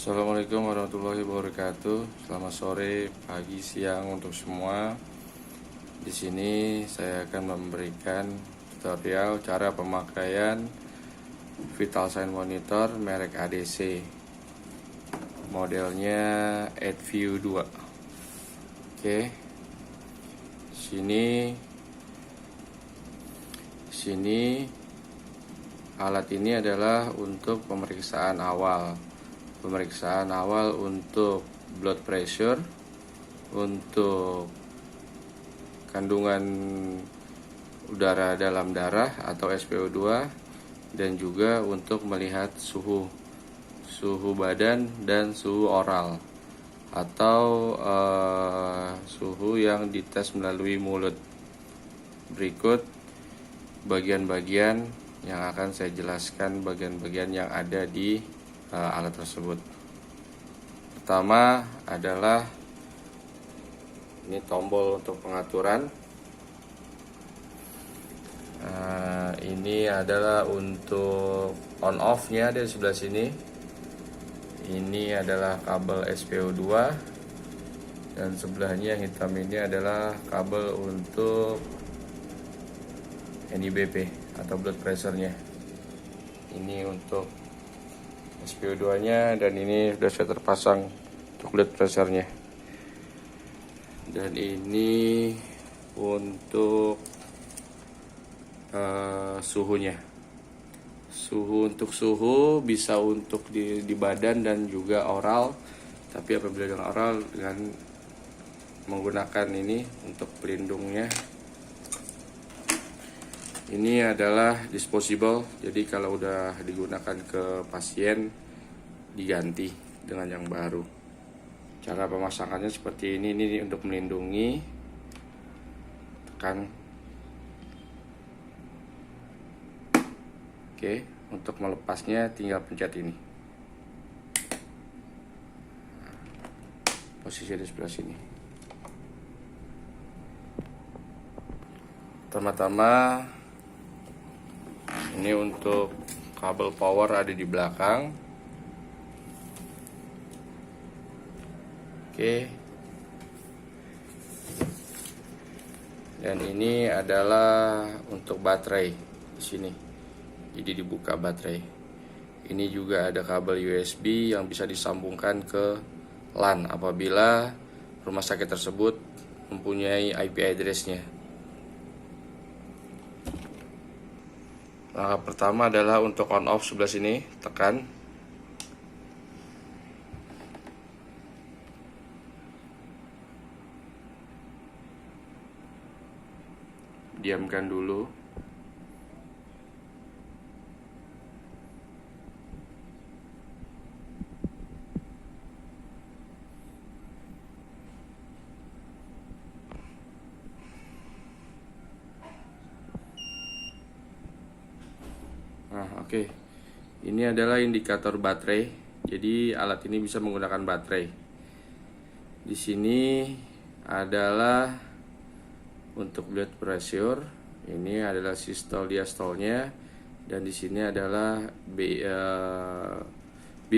Assalamualaikum warahmatullahi wabarakatuh. Selamat sore, pagi, siang untuk semua. Di sini saya akan memberikan tutorial cara pemakaian Vital Sign Monitor merek ADC. Modelnya AdView 2. Oke. Sini alat ini adalah untuk pemeriksaan awal. Pemeriksaan awal untuk blood pressure, untuk kandungan udara dalam darah atau SpO2, dan juga untuk melihat suhu badan dan suhu oral atau suhu yang dites melalui mulut. Berikut bagian-bagian yang akan saya jelaskan, bagian-bagian yang ada di alat tersebut. Pertama adalah ini tombol untuk pengaturan. Ini adalah untuk on off-nya di sebelah sini. Ini adalah kabel SpO2 dan sebelahnya yang hitam ini adalah kabel untuk NIBP atau blood pressure-nya. Ini untuk SpO2-nya dan ini sudah saya terpasang untuk blood pressure-nya. Dan ini untuk suhunya. Untuk suhu bisa untuk di badan dan juga oral. Tapi apabila dengan oral dengan menggunakan ini untuk pelindungnya. Ini adalah disposable, jadi kalau udah digunakan ke pasien diganti dengan yang baru. Cara pemasangannya seperti ini untuk melindungi. Tekan. Oke, untuk melepasnya tinggal pencet ini. Posisi di sebelah sini. Pertama-tama ini untuk kabel power ada di belakang. Oke. Dan ini adalah untuk baterai di sini. Jadi dibuka baterai. Ini juga ada kabel USB yang bisa disambungkan ke LAN apabila rumah sakit tersebut mempunyai IP address-nya. Langkah pertama adalah untuk on off sebelah sini, tekan. Diamkan dulu. Oke. Ini adalah indikator baterai. Jadi alat ini bisa menggunakan baterai. Di sini adalah untuk blood pressure. Ini adalah sistol diastolnya, dan di sini adalah beat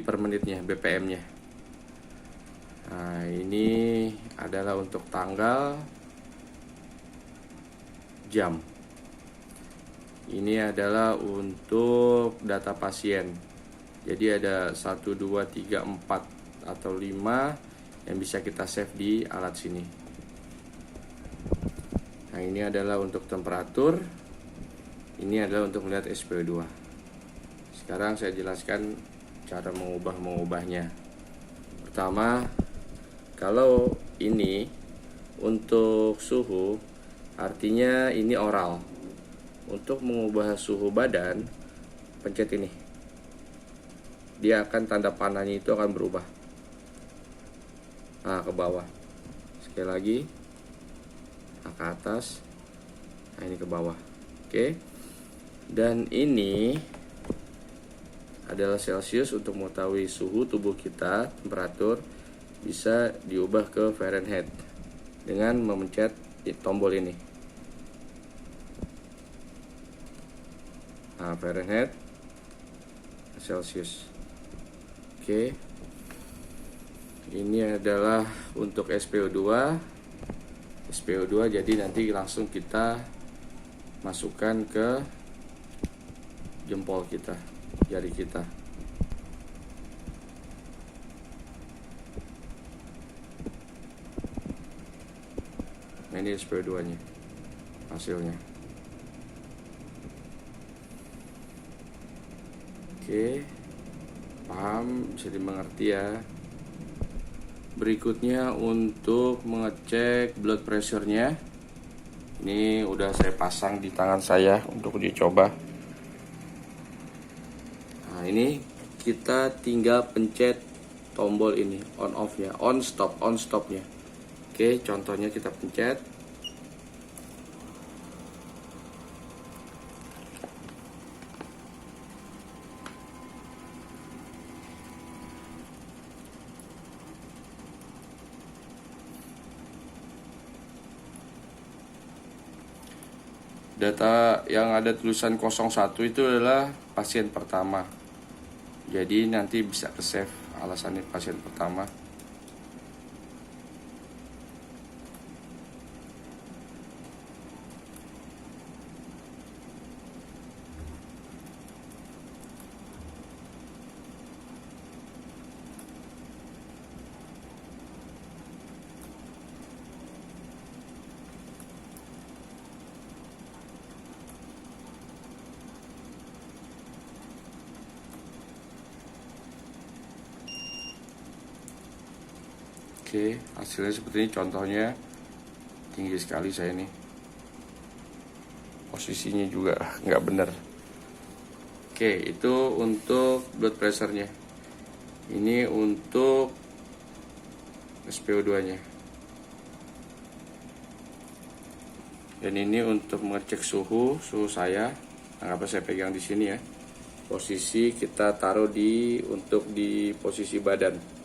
per menitnya, BPM-nya. Nah, ini adalah untuk tanggal, jam. Ini adalah untuk data pasien. Jadi ada 1, 2, 3, 4 atau 5 yang bisa kita save di alat sini. Nah, ini adalah untuk temperatur. Ini adalah untuk melihat SpO2. Sekarang saya jelaskan cara mengubahnya. Pertama, kalau ini untuk suhu, artinya ini oral. Untuk mengubah suhu badan, pencet ini. Dia akan tanda panahnya itu akan berubah. Nah, ke bawah. Sekali lagi. Nah, ke atas. Nah, ini ke bawah. Oke. Dan ini adalah Celsius untuk mengetahui suhu tubuh kita, temperatur. Bisa diubah ke Fahrenheit dengan memencet tombol ini. Nah, Fahrenheit, Celsius. Oke. Ini adalah untuk SPO2 jadi nanti langsung kita masukkan ke jempol kita, jari kita. Nah, ini SPO2 nya hasilnya. Oke, paham, bisa dimengerti ya. Berikutnya untuk mengecek blood pressure-nya. Ini udah saya pasang di tangan saya untuk dicoba. Nah, ini kita tinggal pencet tombol ini, on off ya, on stopnya. Oke, contohnya kita pencet. Data yang ada tulisan 01 itu adalah pasien pertama. Jadi nanti bisa ke save alasannya pasien pertama. Oke, hasilnya seperti ini. Contohnya tinggi sekali saya ini, posisinya juga nggak benar. Oke, itu untuk blood pressure-nya. Ini untuk SPO2 nya. Dan ini untuk mengecek suhu saya. Anggap saya pegang di sini ya. Posisi kita taruh untuk di posisi badan.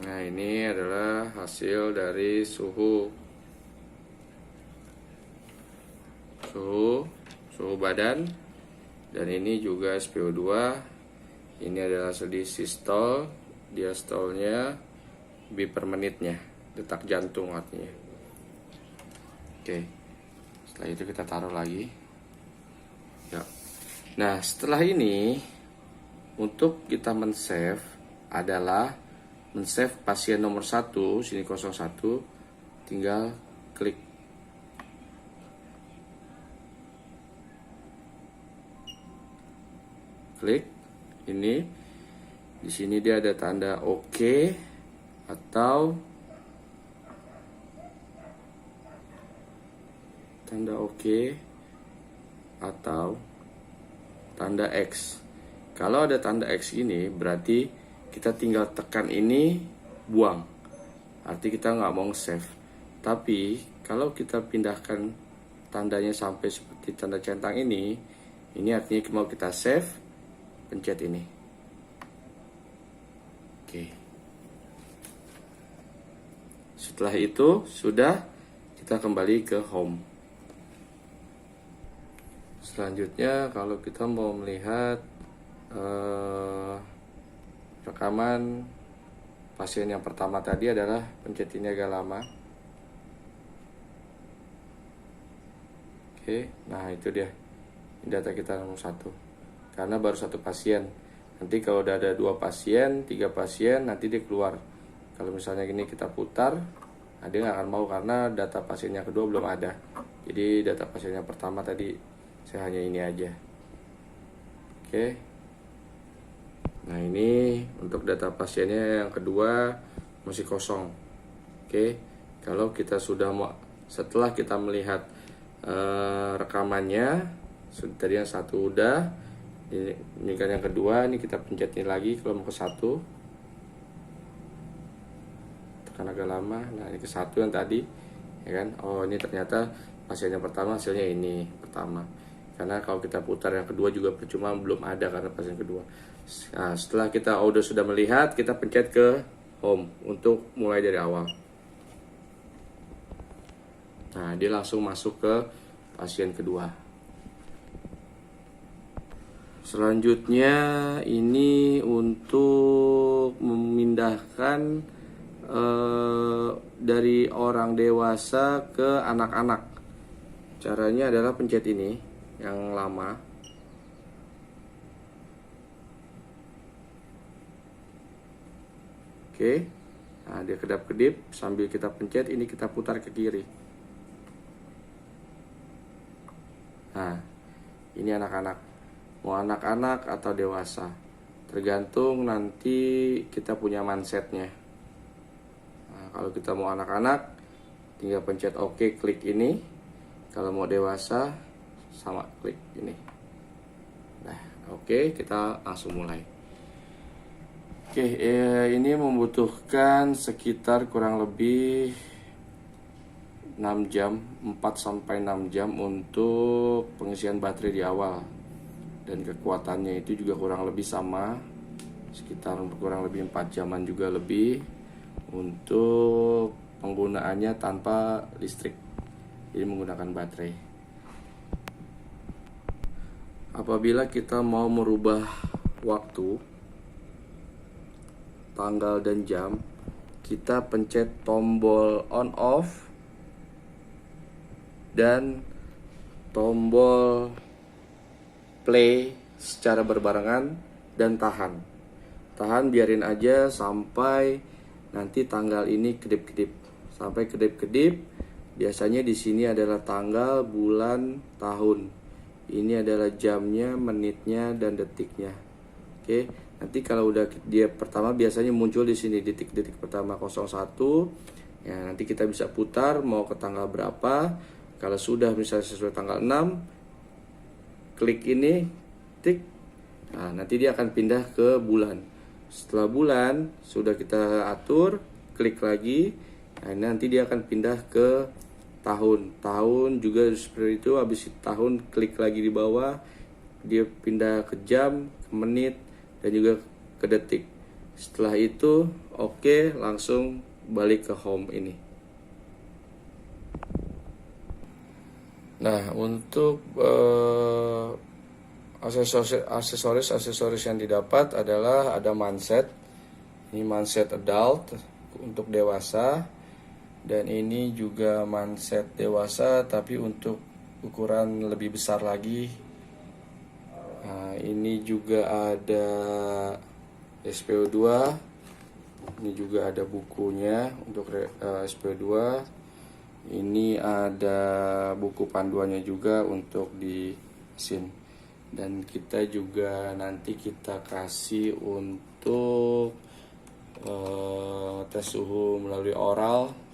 Nah, ini adalah hasil dari suhu badan, dan ini juga SPO2. Ini adalah hasil sistol, diastolnya, beat per menitnya, detak jantung artinya. Oke, setelah itu kita taruh lagi ya. Nah, setelah ini untuk kita men-save adalah men-save pasien nomor 1, sini 01, tinggal klik. Klik ini. Di sini dia ada tanda OK atau tanda OK atau tanda X. Kalau ada tanda X ini berarti kita tinggal tekan ini, buang. Arti kita nggak mau save. Tapi kalau kita pindahkan tandanya sampai seperti tanda centang ini artinya mau kita save, pencet ini. Oke. Setelah itu sudah, kita kembali ke home. Selanjutnya kalau kita mau melihat rekaman pasien yang pertama tadi, adalah pencet ini agak lama. Oke, nah itu dia data kita nomor 1, karena baru 1 pasien. Nanti kalau udah ada 2 pasien, 3 pasien, nanti dia keluar. Kalau misalnya gini kita putar, dia nggak akan mau karena data pasien yang kedua belum ada. Jadi data pasien yang pertama tadi saya hanya ini aja. Oke. Nah, ini untuk data pasiennya yang kedua masih kosong. Oke. Kalau kita setelah kita melihat rekamannya, tadi yang 1 udah, Ini kan yang kedua, ini kita pencet ini lagi kalau mau ke 1. Tekan agak lama. Nah, ini ke 1 yang tadi, ya kan? Oh, ini ternyata pasien yang pertama hasilnya ini pertama. Karena kalau kita putar yang kedua juga percuma, belum ada karena pasien kedua. Nah, setelah kita sudah melihat, kita pencet ke home untuk mulai dari awal. Nah, dia langsung masuk ke pasien kedua. Selanjutnya ini untuk memindahkan dari orang dewasa ke anak-anak. Caranya adalah pencet ini yang lama. Oke. Nah, dia kedap-kedip sambil kita pencet ini, kita putar ke kiri. Nah, ini anak-anak. Mau anak-anak atau dewasa, tergantung nanti kita punya mindsetnya. Nah, kalau kita mau anak-anak, tinggal pencet OK, klik ini. Kalau mau dewasa, sama klik ini. Nah, oke, kita langsung mulai. Oke, ini membutuhkan sekitar kurang lebih 6 jam, 4-6 jam untuk pengisian baterai di awal. Dan kekuatannya itu juga kurang lebih sama, sekitar kurang lebih 4 jaman juga lebih untuk penggunaannya tanpa listrik. Jadi menggunakan baterai. Apabila kita mau merubah waktu, tanggal dan jam, kita pencet tombol on off dan tombol play secara berbarengan dan tahan. Tahan, biarin aja sampai nanti tanggal ini kedip-kedip. Sampai kedip-kedip. Biasanya di sini adalah tanggal, bulan, tahun. Ini adalah jamnya, menitnya, dan detiknya. Oke, nanti kalau udah dia pertama biasanya muncul di sini detik-detik pertama 01. Ya, nanti kita bisa putar mau ke tanggal berapa. Kalau sudah misalnya sesuai tanggal 6, klik ini, tik. Nah, nanti dia akan pindah ke bulan. Setelah bulan sudah kita atur, klik lagi. Nah, nanti dia akan pindah ke tahun juga seperti itu. Habis tahun, klik lagi di bawah, dia pindah ke jam, ke menit, dan juga ke detik. Setelah itu oke, langsung balik ke home ini. Nah, untuk aksesoris yang didapat adalah ada manset. Ini manset adult untuk dewasa. Dan ini juga manset dewasa tapi untuk ukuran lebih besar lagi. Nah, ini juga ada SPO2. Ini juga ada bukunya untuk SPO2. Ini ada buku panduannya juga untuk di mesin. Dan kita juga nanti kita kasih untuk tes suhu melalui oral.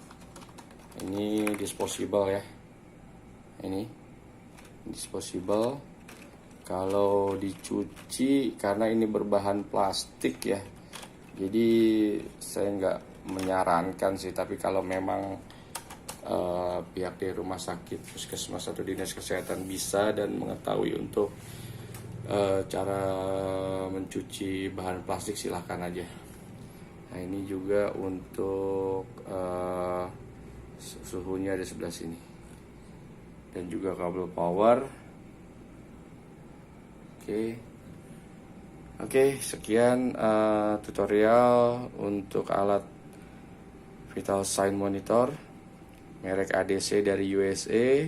Ini disposable ya. Ini disposable. Kalau dicuci, karena ini berbahan plastik ya, jadi saya nggak menyarankan sih. Tapi kalau memang pihak dari rumah sakit, puskesmas atau dinas kesehatan bisa dan mengetahui untuk cara mencuci bahan plastik, silahkan aja. Nah, ini juga untuk suhunya ada sebelah sini, dan juga kabel power. Oke, sekian tutorial untuk alat vital sign monitor merek ADC dari USA.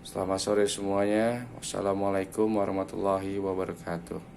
Selamat sore semuanya. Wassalamualaikum warahmatullahi wabarakatuh.